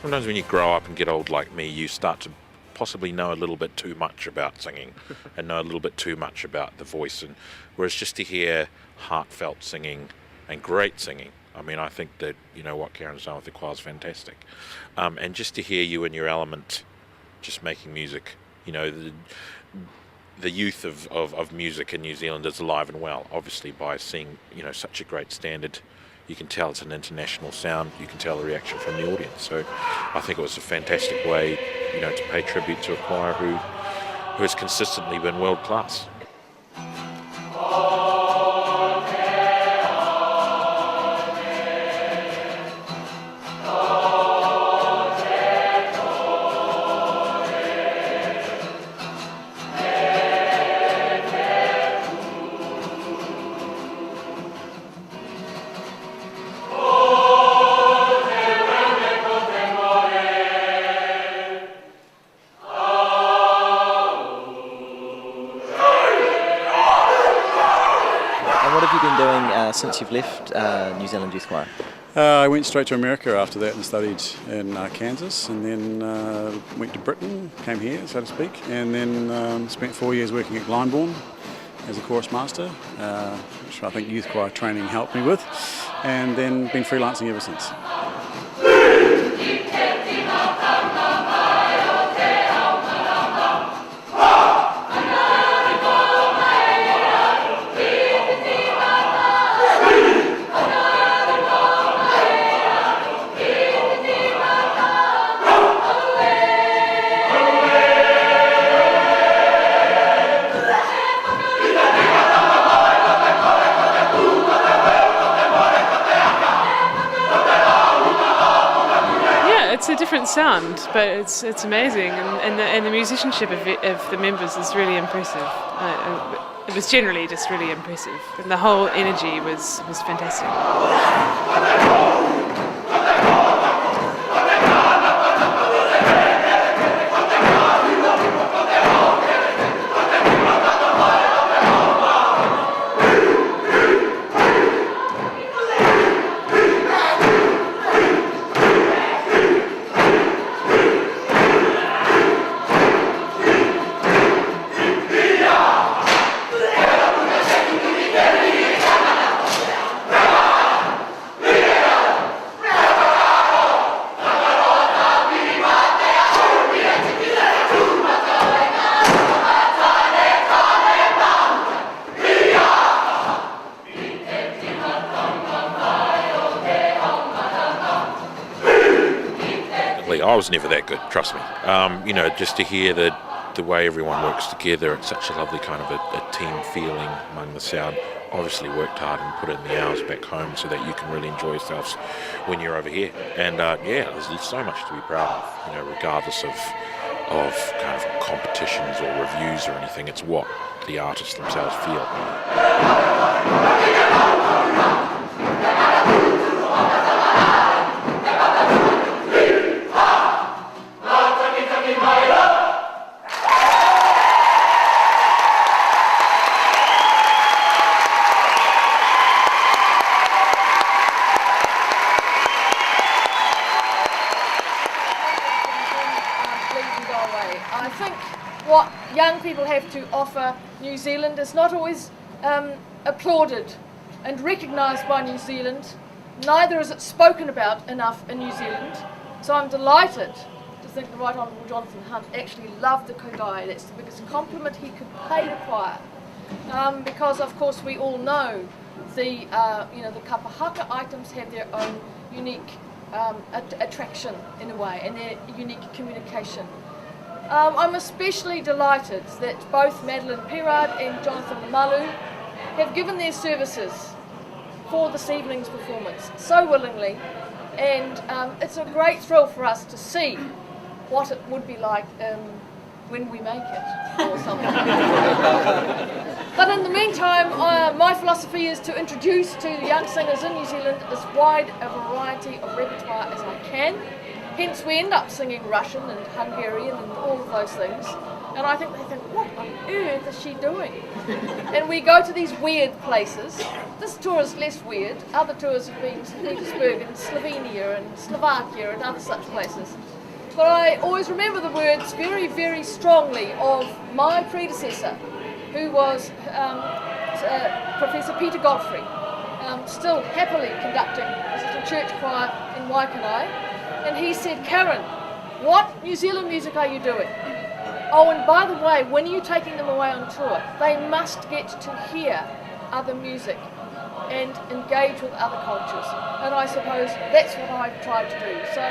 Sometimes when you grow up and get old like me, you start to possibly know a little bit too much about singing and know a little bit too much about the voice. And whereas just to hear heartfelt singing and great singing, I mean, I think that, you know, what Karen's done with the choir is fantastic. And just to hear you in your element, just making music, you know, the youth of music in New Zealand is alive and well, obviously by seeing, you know, such a great standard. You can tell it's an international sound. You can tell the reaction from the audience. So I think it was a fantastic way, you know, to pay tribute to a choir who has consistently been world class. What have you been doing since you've left New Zealand Youth Choir? I went straight to America after that and studied in Kansas, and then went to Britain, came here, so to speak, and then spent 4 years working at Glyndebourne as a chorus master, which I think youth choir training helped me with, and then been freelancing ever since. It's a different sound, but it's amazing, and the musicianship of the members is really impressive. It was generally just really impressive, and the whole energy was fantastic. I was never that good, trust me. You know, just to hear the way everyone works together, it's such a lovely kind of a team feeling among the sound. Obviously worked hard and put in the hours back home so that you can really enjoy yourselves when you're over here. And yeah, there's so much to be proud of, you know, regardless of kind of competitions or reviews or anything. It's what the artists themselves feel. I think what young people have to offer New Zealand is not always applauded and recognised by New Zealand. Neither is it spoken about enough in New Zealand. So I'm delighted to think the Right Honourable Jonathan Hunt actually loved the Kogai. That's the biggest compliment he could pay the choir. Because of course we all know the the kapahaka items have their own unique attraction in a way, and their unique communication. I'm especially delighted that both Madeline Perard and Jonathan Malu have given their services for this evening's performance so willingly, and it's a great thrill for us to see what it would be like when we make it, or something. But in the meantime, my philosophy is to introduce to the young singers in New Zealand as wide a variety of repertoire as I can. Hence we end up singing Russian and Hungarian and all of those things. And I think they think, what on earth is she doing? And we go to these weird places. This tour is less weird. Other tours have been to St. Petersburg and Slovenia and Slovakia and other such places. But I always remember the words very, very strongly of my predecessor, who was Professor Peter Godfrey, still happily conducting his little church choir in Waikanae. And he said, Karen, what New Zealand music are you doing? Oh, and by the way, when you're taking them away on tour, they must get to hear other music and engage with other cultures. And I suppose that's what I've tried to do. So